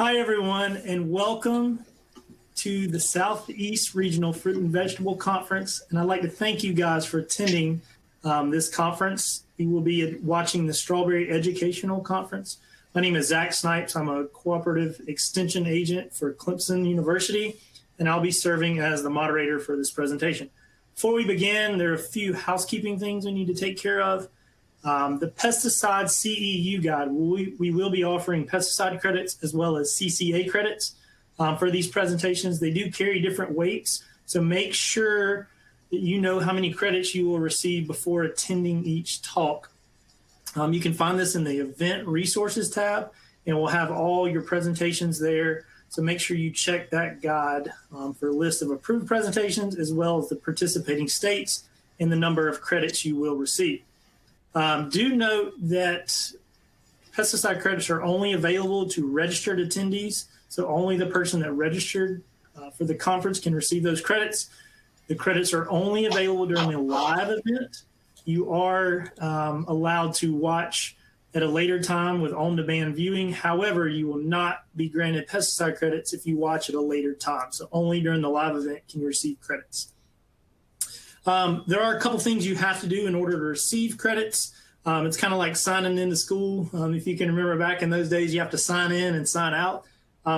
Hi, everyone, and welcome to the Southeast Regional Fruit and Vegetable Conference. And I'd like to thank you guys for attending this conference. You will be watching the Strawberry Educational Conference. My name is Zach Snipes. I'm a cooperative extension agent for Clemson University, and I'll be serving as the moderator for this presentation. Before we begin, there are a few housekeeping things we need to take care of. The pesticide CEU guide, we will be offering pesticide credits as well as CCA credits for these presentations. They do carry different weights, so make sure that you know how many credits you will receive before attending each talk. You can find this in the Event Resources tab, and we'll have all your presentations there. So make sure you check that guide for a list of approved presentations as well as the participating states and the number of credits you will receive. Do note that pesticide credits are only available to registered attendees, so only the person that registered for the conference can receive those credits. The credits are only available during the live event. You are allowed to watch at a later time with on-demand viewing. However, you will not be granted pesticide credits if you watch at a later time. So only during the live event can you receive credits. There are a couple things you have to do in order to receive credits. It's kind of like signing into school. If you can remember back in those days, you have to sign in and sign out.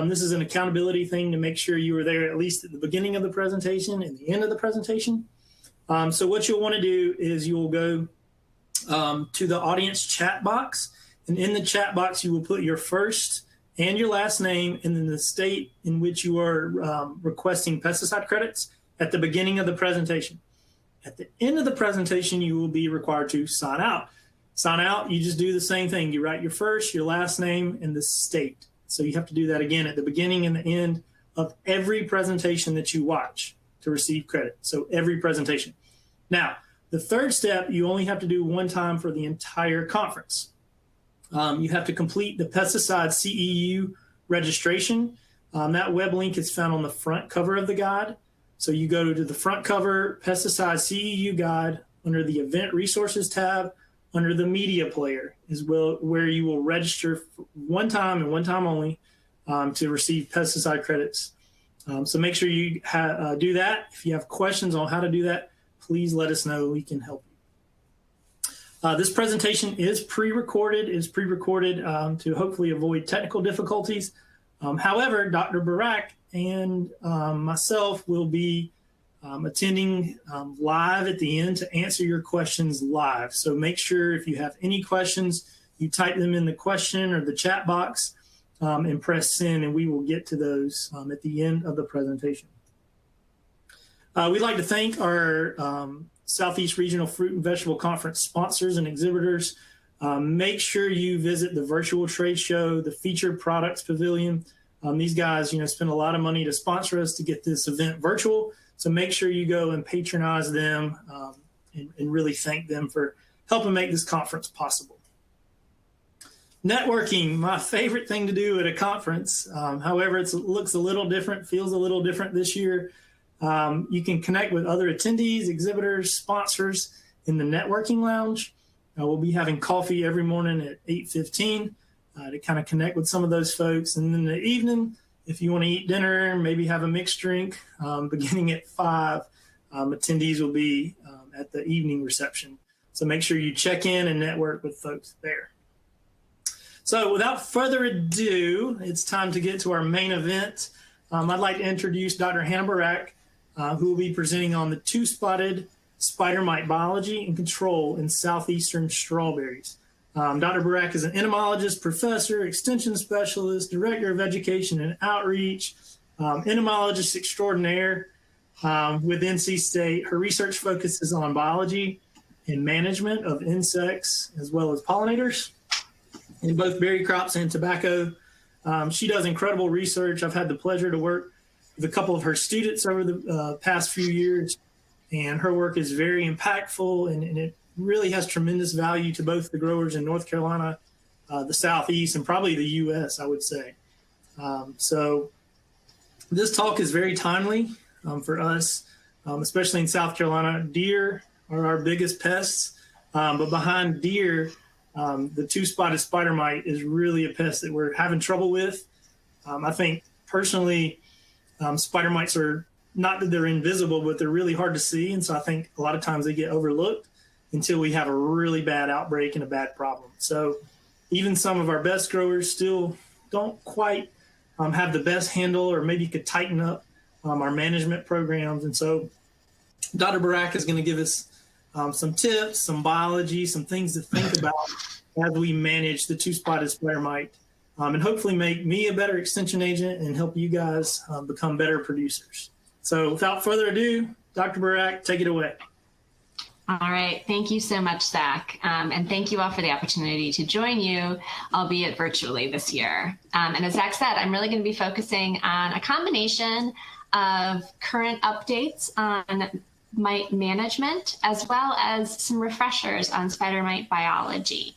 This is an accountability thing to make sure you were there at least at the beginning of the presentation and the end of the presentation. So what you'll want to do is you will go to the audience chat box, and in the chat box you will put your first and your last name and then the state in which you are requesting pesticide credits at the beginning of the presentation. At the end of the presentation, you will be required to sign out. Sign out, you just do the same thing. You write your first, your last name, and the state. So you have to do that again at the beginning and the end of every presentation that you watch to receive credit. So every presentation. Now, the third step, you only have to do one time for the entire conference. You have to complete the pesticide CEU registration. That web link is found on the front cover of the guide. So you go to the front cover pesticide CEU guide under the Event Resources tab, under the Media Player is where you will register for one time and one time only to receive pesticide credits. So make sure you do that. If you have questions on how to do that, please let us know. We can help you. This presentation is pre-recorded. To hopefully avoid technical difficulties. However, Dr. Burrack and myself will be attending live at the end to answer your questions live. So make sure if you have any questions, you type them in the question or the chat box and press send, and we will get to those at the end of the presentation. We'd like to thank our Southeast Regional Fruit and Vegetable Conference sponsors and exhibitors. Make sure you visit the virtual trade show, the featured products pavilion. These guys, spend a lot of money to sponsor us to get this event virtual. So make sure you go and patronize them and really thank them for helping make this conference possible. Networking, my favorite thing to do at a conference. However, it looks a little different, feels a little different this year. You can connect with other attendees, exhibitors, sponsors in the networking lounge. We'll be having coffee every morning at 8:15 to kind of connect with some of those folks. And then in the evening, if you want to eat dinner, maybe have a mixed drink, beginning at 5, attendees will be at the evening reception. So make sure you check in and network with folks there. So without further ado, it's time to get to our main event. I'd like to introduce Dr. Hannah Burrack, who will be presenting on the two-spotted spider mite biology and control in southeastern strawberries. Dr. Burrack is an entomologist, professor, extension specialist, director of education and outreach, entomologist extraordinaire with NC State. Her research focuses on biology and management of insects as well as pollinators in both berry crops and tobacco. She does incredible research. I've had the pleasure to work with a couple of her students over the past few years, and her work is very impactful and it really has tremendous value to both the growers in North Carolina, the Southeast, and probably the U.S., I would say. So this talk is very timely for us, especially in South Carolina. Deer are our biggest pests, but behind deer, the two-spotted spider mite is really a pest that we're having trouble with. I think personally, spider mites are not that they're invisible, but they're really hard to see. And so I think a lot of times they get overlooked until we have a really bad outbreak and a bad problem. So even some of our best growers still don't quite have the best handle, or maybe could tighten up our management programs. And so Dr. Burrack is going to give us some tips, some biology, some things to think about as we manage the two-spotted spider mite, and hopefully make me a better extension agent and help you guys become better producers. So without further ado, Dr. Burrack, take it away. All right. Thank you so much, Zach. And thank you all for the opportunity to join you, albeit virtually this year. And as Zach said, I'm really going to be focusing on a combination of current updates on mite management, as well as some refreshers on spider mite biology.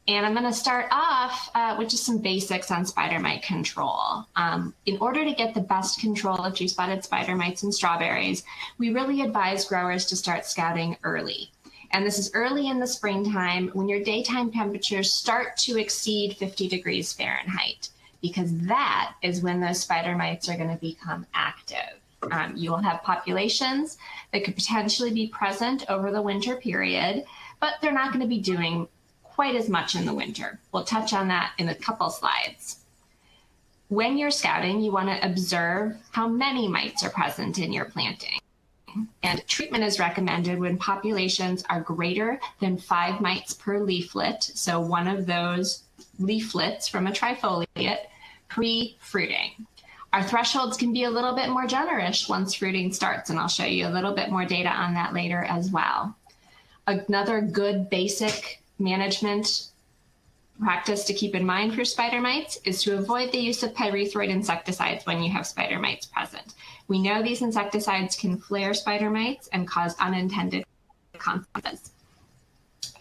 And I'm going to start off with just some basics on spider mite control. In order to get the best control of two-spotted spider mites in strawberries, we really advise growers to start scouting early. And this is early in the springtime when your daytime temperatures start to exceed 50 degrees Fahrenheit, because that is when those spider mites are going to become active. You will have populations that could potentially be present over the winter period, but they're not going to be doing quite as much in the winter. We'll touch on that in a couple slides. When you're scouting, you want to observe how many mites are present in your planting. And treatment is recommended when populations are greater than 5 mites per leaflet, so one of those leaflets from a trifoliate, pre-fruiting. Our thresholds can be a little bit more generous once fruiting starts, and I'll show you a little bit more data on that later as well. Another good basic management practice to keep in mind for spider mites is to avoid the use of pyrethroid insecticides when you have spider mites present. We know these insecticides can flare spider mites and cause unintended consequences.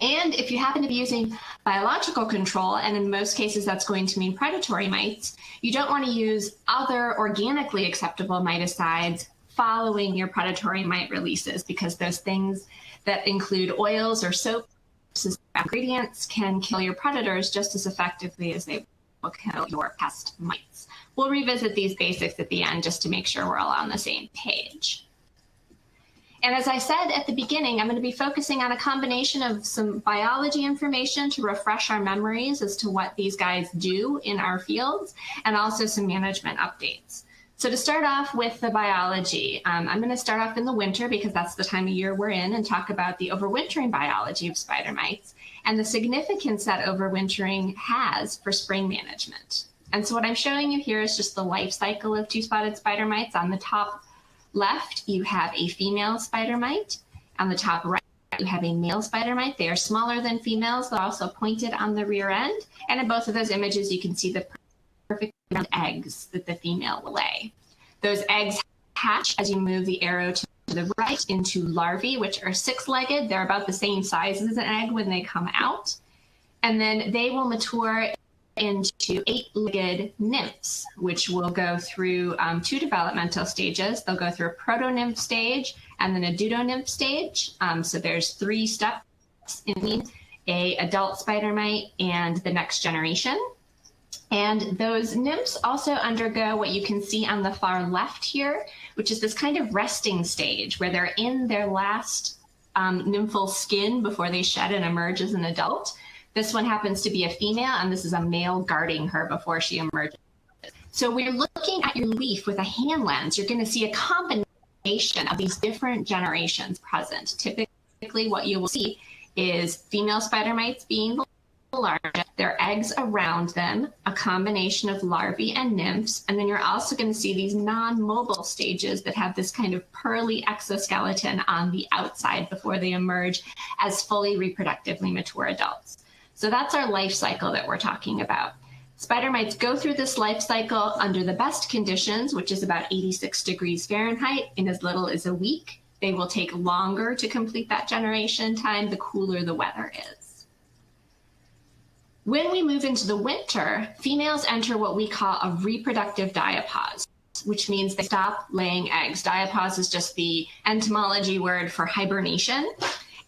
And if you happen to be using biological control, and in most cases that's going to mean predatory mites, you don't want to use other organically acceptable miticides following your predatory mite releases, because those things that include oils or soap ingredients can kill your predators just as effectively as they will kill your pest mites. We'll revisit these basics at the end just to make sure we're all on the same page. And as I said at the beginning, I'm going to be focusing on a combination of some biology information to refresh our memories as to what these guys do in our fields, and also some management updates. So to start off with the biology, I'm going to start off in the winter because that's the time of year we're in, and talk about the overwintering biology of spider mites and the significance that overwintering has for spring management. And so what I'm showing you here is just the life cycle of two-spotted spider mites. On the top left, you have a female spider mite. On the top right, you have a male spider mite. They are smaller than females. They're also pointed on the rear end. And in both of those images, you can see the perfect round eggs that the female will lay. Those eggs hatch as you move the arrow to the right into larvae, which are 6-legged. They're about the same size as an egg when they come out. And then they will mature into 8-legged nymphs, which will go through 2 developmental stages. They'll go through a proto-nymph stage and then a deutonymph stage. So there's 3 steps in between a adult spider mite and the next generation. And those nymphs also undergo what you can see on the far left here, which is this kind of resting stage where they're in their last nymphal skin before they shed and emerge as an adult. This one happens to be a female, and this is a male guarding her before she emerges. So we're looking at your leaf with a hand lens. You're going to see a combination of these different generations present. Typically, what you will see is female spider mites being the largest, their eggs around them, a combination of larvae and nymphs, and then you're also going to see these non-mobile stages that have this kind of pearly exoskeleton on the outside before they emerge as fully reproductively mature adults. So that's our life cycle that we're talking about. Spider mites go through this life cycle under the best conditions, which is about 86 degrees Fahrenheit, in as little as a week. They will take longer to complete that generation time the cooler the weather is. When we move into the winter, females enter what we call a reproductive diapause, which means they stop laying eggs. Diapause is just the entomology word for hibernation.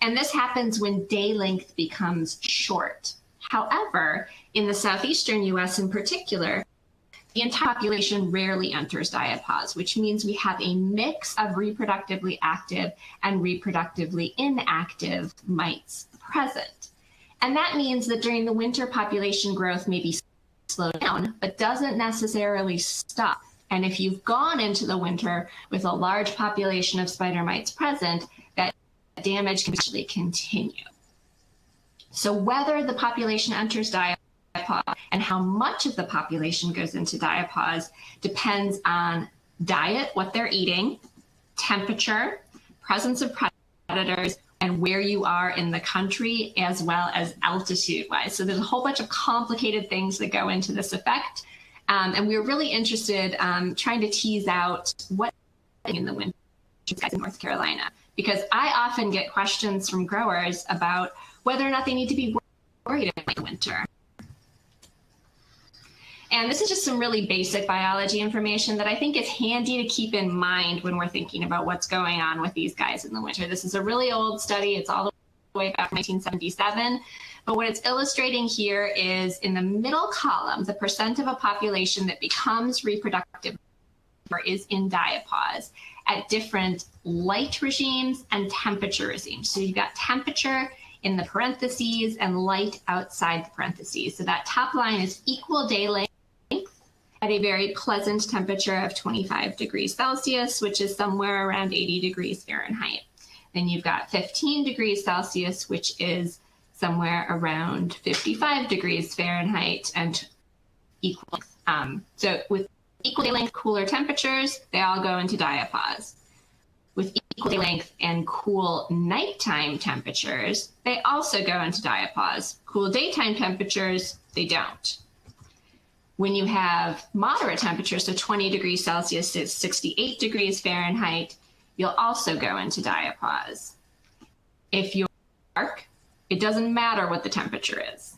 And this happens when day length becomes short. However, in the southeastern US in particular, entire population rarely enters diapause, which means we have a mix of reproductively active and reproductively inactive mites present. And that means that during the winter, population growth may be slowed down, but doesn't necessarily stop. And if you've gone into the winter with a large population of spider mites present, that damage can actually continue. So whether the population enters diapause and how much of the population goes into diapause depends on diet, what they're eating, temperature, presence of predators, and where you are in the country, as well as altitude-wise. So there's a whole bunch of complicated things that go into this effect. And we were really interested trying to tease out what in the winter in North Carolina, because I often get questions from growers about whether or not they need to be worried about the winter. And this is just some really basic biology information that I think is handy to keep in mind when we're thinking about what's going on with these guys in the winter. This is a really old study. It's all the way back to 1977. But what it's illustrating here is in the middle column, the percent of a population that becomes reproductive or is in diapause at different light regimes and temperature regimes. So you've got temperature in the parentheses and light outside the parentheses. So that top line is equal day length at a very pleasant temperature of 25 degrees Celsius, which is somewhere around 80 degrees Fahrenheit. Then you've got 15 degrees Celsius, which is somewhere around 55 degrees Fahrenheit and equal. So with equal day length, cooler temperatures, they all go into diapause. With equal day length and cool nighttime temperatures, they also go into diapause. Cool daytime temperatures, they don't. When you have moderate temperatures, so 20 degrees Celsius to 68 degrees Fahrenheit, you'll also go into diapause. If you're dark, it doesn't matter what the temperature is.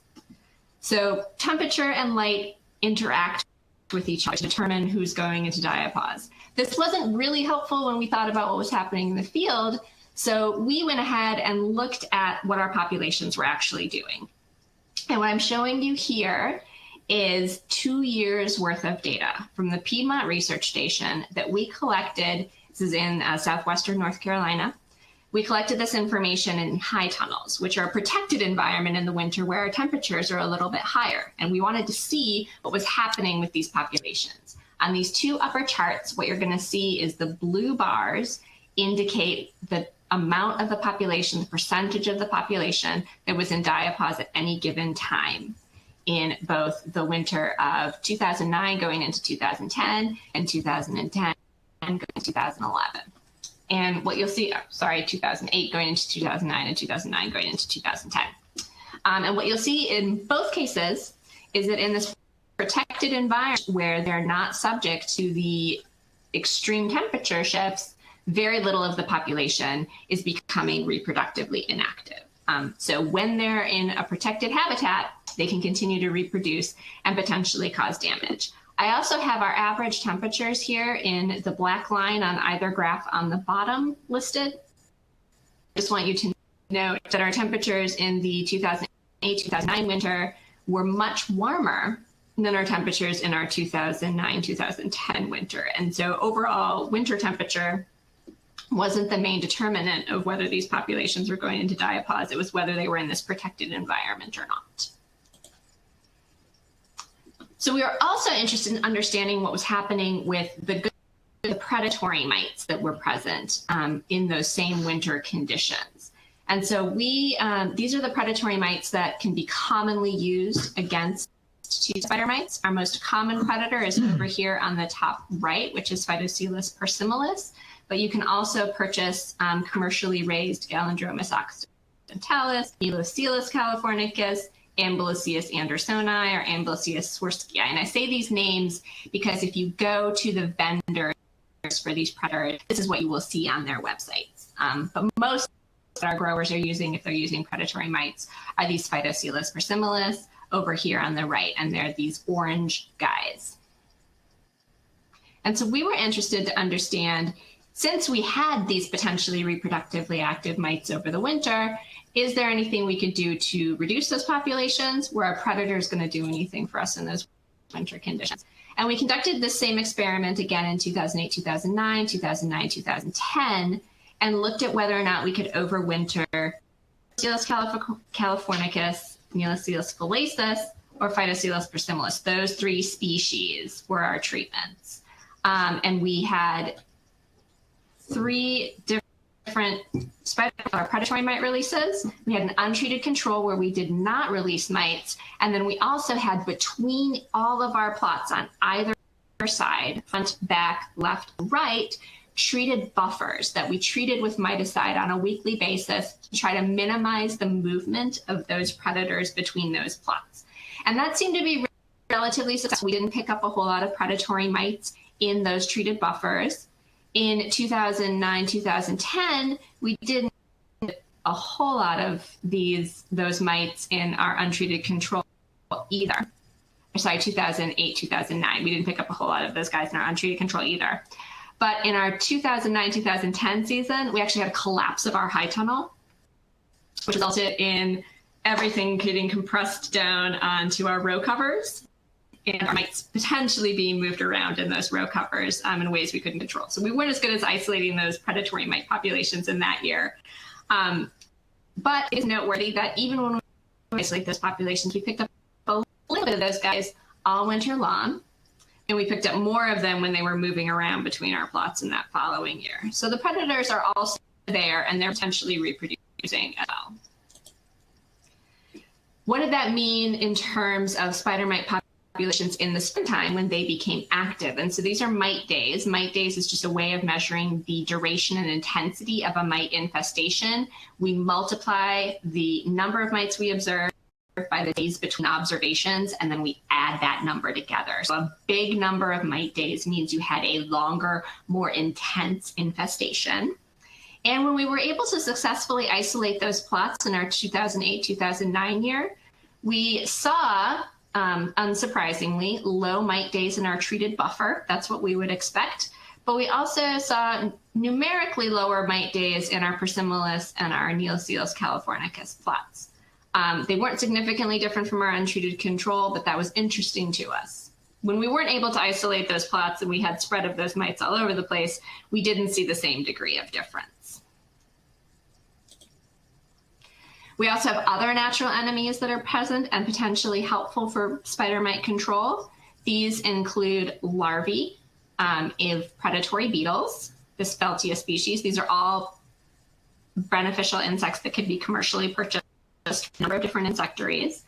So temperature and light interact with each other to determine who's going into diapause. This wasn't really helpful when we thought about what was happening in the field, so we went ahead and looked at what our populations were actually doing. And what I'm showing you here is 2 years worth of data from the Piedmont Research Station that we collected. This is in southwestern North Carolina. We collected this information in high tunnels, which are a protected environment in the winter where our temperatures are a little bit higher. And we wanted to see what was happening with these populations. On these two upper charts, what you're going to see is the blue bars indicate the amount of the population, the percentage of the population that was in diapause at any given time in both the winter of 2009 going into 2010 and 2010 going into 2011. And what you'll see, 2008 going into 2009 and 2009 going into 2010. And what you'll see in both cases is that in this protected environment where they're not subject to the extreme temperature shifts, very little of the population is becoming reproductively inactive. So when they're in a protected habitat, they can continue to reproduce and potentially cause damage. I also have our average temperatures here in the black line on either graph on the bottom listed. Just want you to note that our temperatures in the 2008-2009 winter were much warmer than our temperatures in our 2009-2010 winter. And so overall winter temperature wasn't the main determinant of whether these populations were going into diapause. It was whether they were in this protected environment or not. So we were also interested in understanding what was happening with the predatory mites that were present in those same winter conditions. And so these are the predatory mites that can be commonly used against spider mites. Our most common predator is over here on the top right, which is Phytocilus persimilis. But you can also purchase commercially raised Galindromus occidentalis, Elocilus californicus, Ambuloceus andersoni, or Ambuloceus swerskii. And I say these names because if you go to the vendors for these predators, this is what you will see on their websites. But most that our growers are using, if they're using predatory mites, are these Phytocilus persimilis over here on the right, and they're these orange guys. And so we were interested to understand, since we had these potentially reproductively active mites over the winter, is there anything we could do to reduce those populations? Were our predators going to do anything for us in those winter conditions? And we conducted this same experiment again in 2008, 2009, 2010, and looked at whether or not we could overwinter Phytolacus californicus, Miticides falacis, or Phytolacus persimilis. Those 3 species were our treatments. And we had 3 different predatory mite releases. We had an untreated control where we did not release mites. And then we also had between all of our plots on either side, front, back, left, right, treated buffers that we treated with miticide on a weekly basis to try to minimize the movement of those predators between those plots. And that seemed to be relatively successful. We didn't pick up a whole lot of predatory mites in those treated buffers. In 2009, 2010, we didn't get a whole lot of those mites in our untreated control either. Sorry, 2008, 2009. We didn't pick up a whole lot of those guys in our untreated control either. But in our 2009, 2010 season, we actually had a collapse of our high tunnel, which resulted in everything getting compressed down onto our row covers, and our mites potentially being moved around in those row covers in ways we couldn't control. So we weren't as good as isolating those predatory mite populations in that year. But it's noteworthy that even when we isolate those populations, we picked up a little bit of those guys all winter long. And we picked up more of them when they were moving around between our plots in that following year. So the predators are also there, and they're potentially reproducing as well. What did that mean in terms of spider mite populations in the springtime when they became active? And so these are mite days. Mite days is just a way of measuring the duration and intensity of a mite infestation. We multiply the number of mites we observe by the days between observations, and then we add that number together. So a big number of mite days means you had a longer, more intense infestation. And when we were able to successfully isolate those plots in our 2008-2009 year, we saw, unsurprisingly, low mite days in our treated buffer. That's what we would expect. But we also saw numerically lower mite days in our persimilis and our Miticides californicus plots. They weren't significantly different from our untreated control, but that was interesting to us. When we weren't able to isolate those plots and we had spread of those mites all over the place, we didn't see the same degree of difference. We also have other natural enemies that are present and potentially helpful for spider mite control. These include larvae of predatory beetles, the Speltia species. These are all beneficial insects that can be commercially purchased from a number of different insectaries.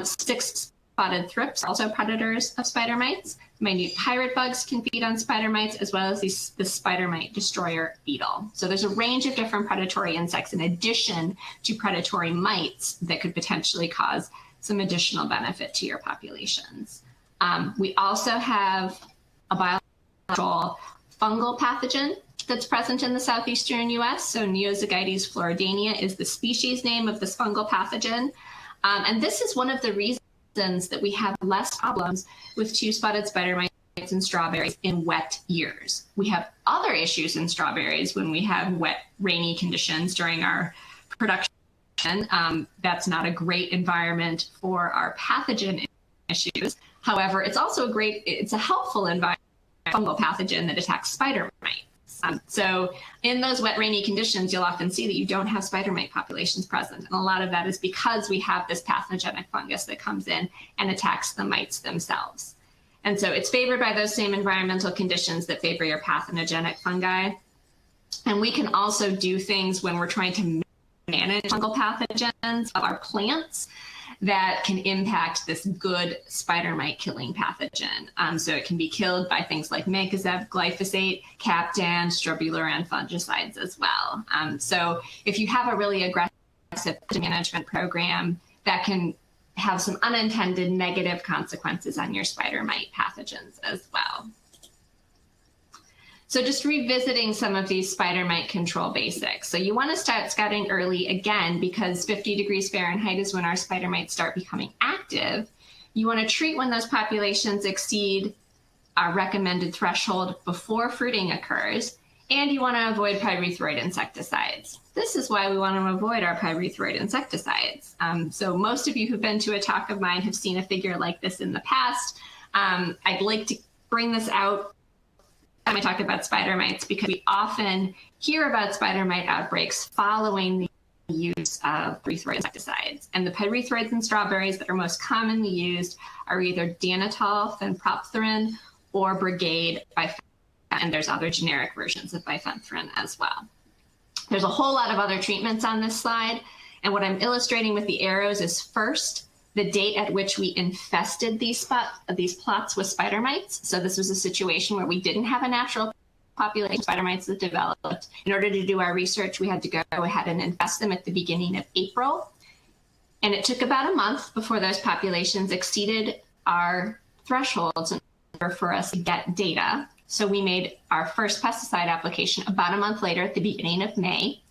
Six-spotted thrips are also predators of spider mites. Minute pirate bugs can feed on spider mites, as well as the spider mite destroyer beetle. So there's a range of different predatory insects in addition to predatory mites that could potentially cause some additional benefit to your populations. We also have a biological fungal pathogen that's present in the southeastern U.S. So Neozygites floridania is the species name of this fungal pathogen. And this is one of the reasons that we have less problems with two-spotted spider mites in strawberries in wet years. We have other issues in strawberries when we have wet, rainy conditions during our production. That's not a great environment for our pathogen issues. However, it's also it's a helpful environment for fungal pathogen that attacks spider mites. So in those wet, rainy conditions, you'll often see that you don't have spider mite populations present. And a lot of that is because we have this pathogenic fungus that comes in and attacks the mites themselves. And so it's favored by those same environmental conditions that favor your pathogenic fungi. And we can also do things when we're trying to manage fungal pathogens of our plants that can impact this good spider mite killing pathogen. So it can be killed by things like mancozeb, glyphosate, Captan, strobilurin fungicides as well. So if you have a really aggressive management program, that can have some unintended negative consequences on your spider mite pathogens as well. So just revisiting some of these spider mite control basics. So you want to start scouting early again, because 50 degrees Fahrenheit is when our spider mites start becoming active. You want to treat when those populations exceed our recommended threshold before fruiting occurs, and you want to avoid pyrethroid insecticides. This is why we want to avoid our pyrethroid insecticides. So most of you who've been to a talk of mine have seen a figure like this in the past. I'd like to bring this out when I talk about spider mites because we often hear about spider mite outbreaks following the use of pyrethroid insecticides. And the pyrethroids in strawberries that are most commonly used are either danitol, fenpropyrin, or Brigade bifenthrin, and there's other generic versions of bifenthrin as well. There's a whole lot of other treatments on this slide, and what I'm illustrating with the arrows is first the date at which we infested these plots with spider mites. So this was a situation where we didn't have a natural population of spider mites that developed. In order to do our research, we had to go ahead and infest them at the beginning of April. And it took about a month before those populations exceeded our thresholds in order for us to get data. So we made our first pesticide application about a month later at the beginning of May.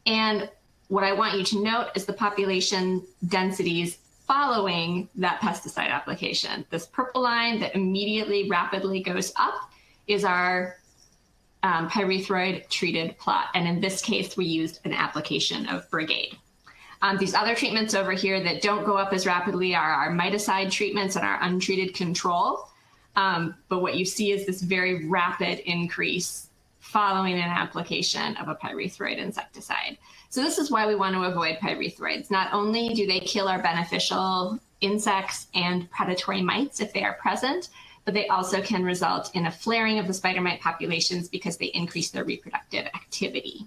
And what I want you to note is the population densities following that pesticide application. This purple line that immediately rapidly goes up is our pyrethroid treated plot. And in this case, we used an application of Brigade. These other treatments over here that don't go up as rapidly are our miticide treatments and our untreated control. But what you see is this very rapid increase following an application of a pyrethroid insecticide. So this is why we want to avoid pyrethroids. Not only do they kill our beneficial insects and predatory mites if they are present, but they also can result in a flaring of the spider mite populations because they increase their reproductive activity.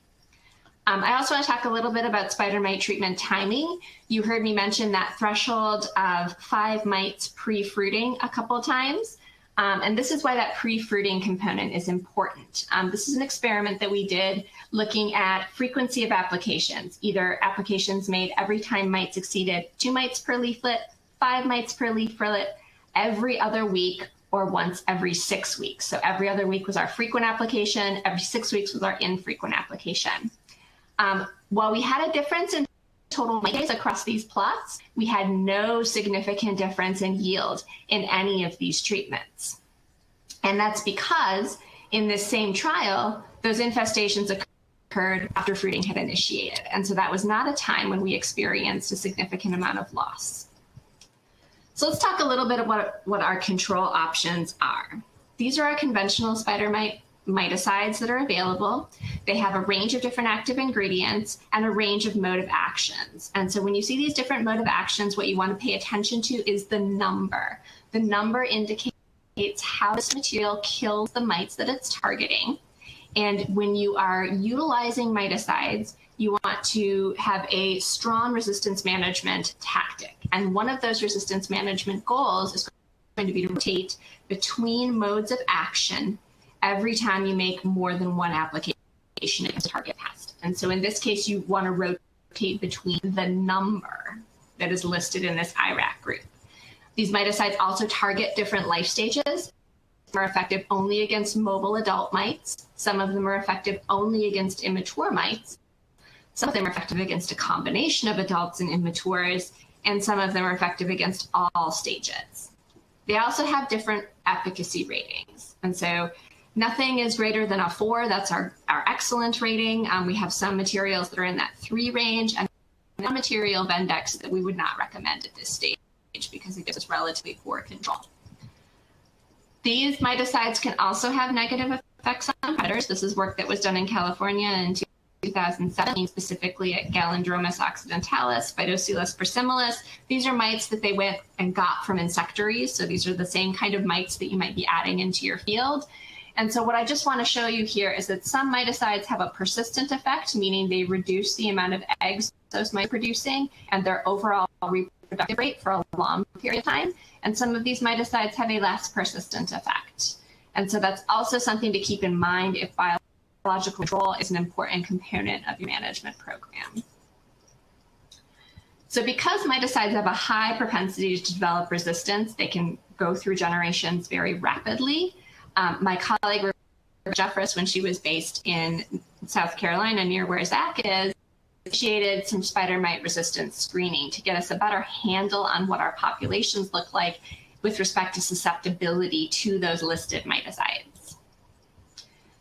I also want to talk a little bit about spider mite treatment timing. You heard me mention that threshold of 5 mites pre-fruiting a couple of times. And this is why that pre-fruiting component is important. This is an experiment that we did looking at frequency of applications, either applications made every time mites exceeded 2 mites per leaflet, 5 mites per leaflet, every other week, or once every 6 weeks. So every other week was our frequent application, every 6 weeks was our infrequent application. While we had a difference in total mite days across these plots, we had no significant difference in yield in any of these treatments. And that's because in this same trial, those infestations occurred after fruiting had initiated. And so that was not a time when we experienced a significant amount of loss. So let's talk a little bit about what our control options are. These are our conventional spider miticides that are available. They have a range of different active ingredients and a range of mode of actions. And so when you see these different mode of actions, what you want to pay attention to is the number. The number indicates how this material kills the mites that it's targeting. And when you are utilizing miticides, you want to have a strong resistance management tactic. And one of those resistance management goals is going to be to rotate between modes of action every time you make more than one application against a target pest. And so in this case, you want to rotate between the number that is listed in this IRAC group. These miticides also target different life stages. Some are effective only against mobile adult mites. Some of them are effective only against immature mites. Some of them are effective against a combination of adults and immatures, and some of them are effective against all stages. They also have different efficacy ratings. And so nothing is greater than a 4. That's our excellent rating. We have some materials that are in that 3 range, and one material Vendex that we would not recommend at this stage because it gives us relatively poor control. These miticides can also have negative effects on predators. This is work that was done in California in 2017, specifically at Galindromus occidentalis, Phytocilus persimilis. These are mites that they went and got from insectaries. So these are the same kind of mites that you might be adding into your field. And so what I just want to show you here is that some miticides have a persistent effect, meaning they reduce the amount of eggs those mites are producing and their overall reproductive rate for a long period of time. And some of these miticides have a less persistent effect. And so that's also something to keep in mind if biological control is an important component of your management program. So because miticides have a high propensity to develop resistance, they can go through generations very rapidly. My colleague, Jeffress, when she was based in South Carolina near where Zach is, initiated some spider mite resistance screening to get us a better handle on what our populations look like with respect to susceptibility to those listed miticides.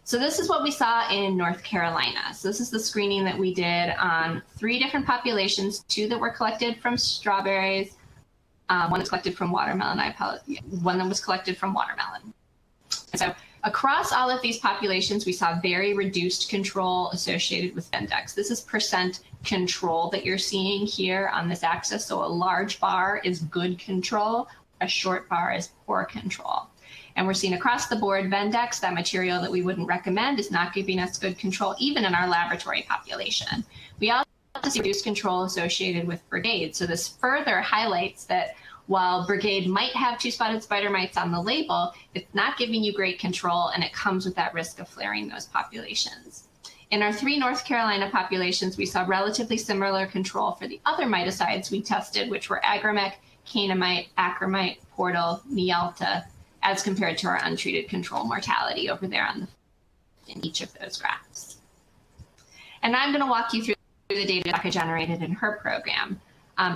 So this is what we saw in North Carolina. So this is the screening that we did on 3 different populations, 2 that were collected from strawberries, one that's collected from watermelon. One that was collected from watermelon. So across all of these populations, we saw very reduced control associated with Vendex. This is percent control that you're seeing here on this axis. So a large bar is good control, a short bar is poor control. And we're seeing across the board, Vendex, that material that we wouldn't recommend, is not giving us good control, even in our laboratory population. We also see reduced control associated with Brigade. So this further highlights that while Brigade might have two-spotted spider mites on the label, it's not giving you great control, and it comes with that risk of flaring those populations. In our 3 North Carolina populations, we saw relatively similar control for the other miticides we tested, which were Agromec, Cainamite, Acromite, Portal, Nialta, as compared to our untreated control mortality over there in each of those graphs. And I'm going to walk you through the data Becca generated in her program.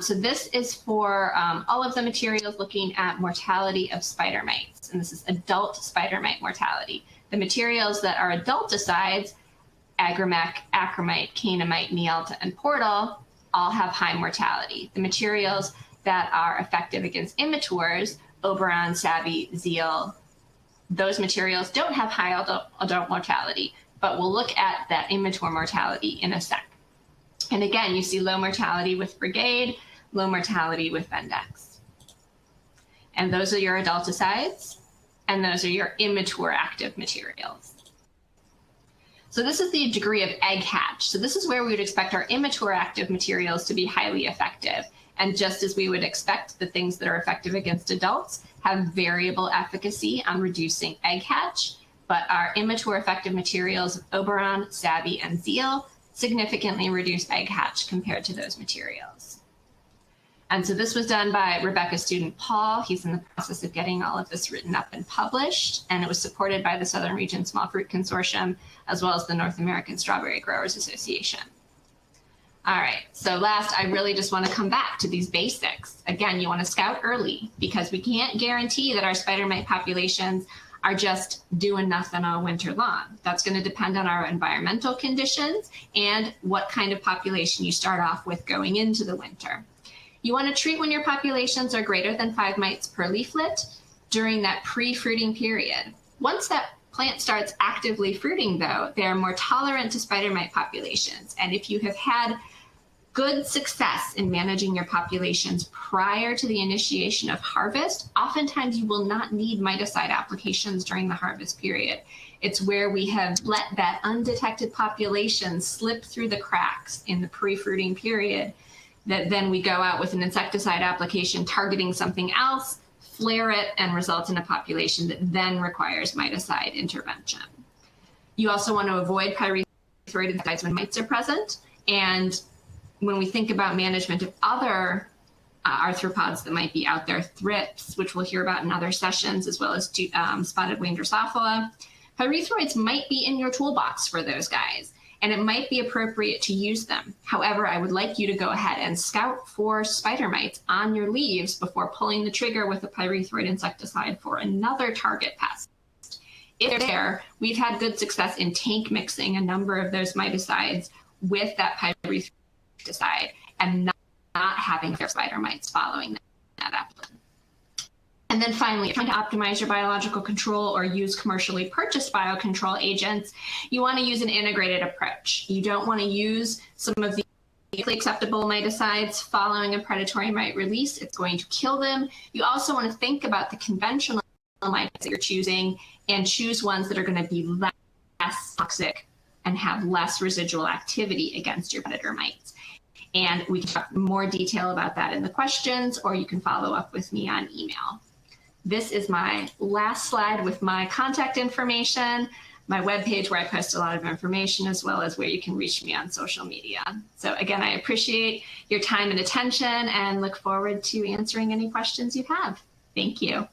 So this is for all of the materials looking at mortality of spider mites, and this is adult spider mite mortality. The materials that are adulticides, Agromec, Acromite, Cainamite, Nialta, and Portal, all have high mortality. The materials that are effective against immatures, Oberon, Savvy, Zeal, those materials don't have high adult mortality, but we'll look at that immature mortality in a sec. And again, you see low mortality with Brigade, low mortality with Vendex. And those are your adulticides, and those are your immature active materials. So this is the degree of egg hatch. So this is where we would expect our immature active materials to be highly effective. And just as we would expect, the things that are effective against adults have variable efficacy on reducing egg hatch, but our immature effective materials of Oberon, Savvy, and Zeal significantly reduce egg hatch compared to those materials. And so this was done by Rebecca's student, Paul. He's in the process of getting all of this written up and published, and it was supported by the Southern Region Small Fruit Consortium, as well as the North American Strawberry Growers Association. All right, so last, I really just want to come back to these basics. Again, you want to scout early, because we can't guarantee that our spider mite populations are just doing nothing all winter long. That's going to depend on our environmental conditions and what kind of population you start off with going into the winter. You want to treat when your populations are greater than 5 mites per leaflet during that pre-fruiting period. Once that plant starts actively fruiting, though, they're more tolerant to spider mite populations. And if you have had good success in managing your populations prior to the initiation of harvest, oftentimes you will not need miticide applications during the harvest period. It's where we have let that undetected population slip through the cracks in the pre-fruiting period that then we go out with an insecticide application targeting something else, flare it, and result in a population that then requires miticide intervention. You also want to avoid pyrethroid insecticides when mites are present. And when we think about management of other arthropods that might be out there, thrips, which we'll hear about in other sessions, as well as spotted winged Drosophila, pyrethroids might be in your toolbox for those guys, and it might be appropriate to use them. However, I would like you to go ahead and scout for spider mites on your leaves before pulling the trigger with a pyrethroid insecticide for another target pest. If they're there, we've had good success in tank mixing a number of those miticides with that pyrethroid insecticide and not having their spider mites following that application. And then finally, if you're trying to optimize your biological control or use commercially purchased biocontrol agents, you want to use an integrated approach. You don't want to use some of the acceptable miticides following a predatory mite release. It's going to kill them. You also want to think about the conventional mites that you're choosing and choose ones that are going to be less toxic and have less residual activity against your predator mites. And we can talk more detail about that in the questions, or you can follow up with me on email. This is my last slide with my contact information, my webpage where I post a lot of information, as well as where you can reach me on social media. So again, I appreciate your time and attention and look forward to answering any questions you have. Thank you.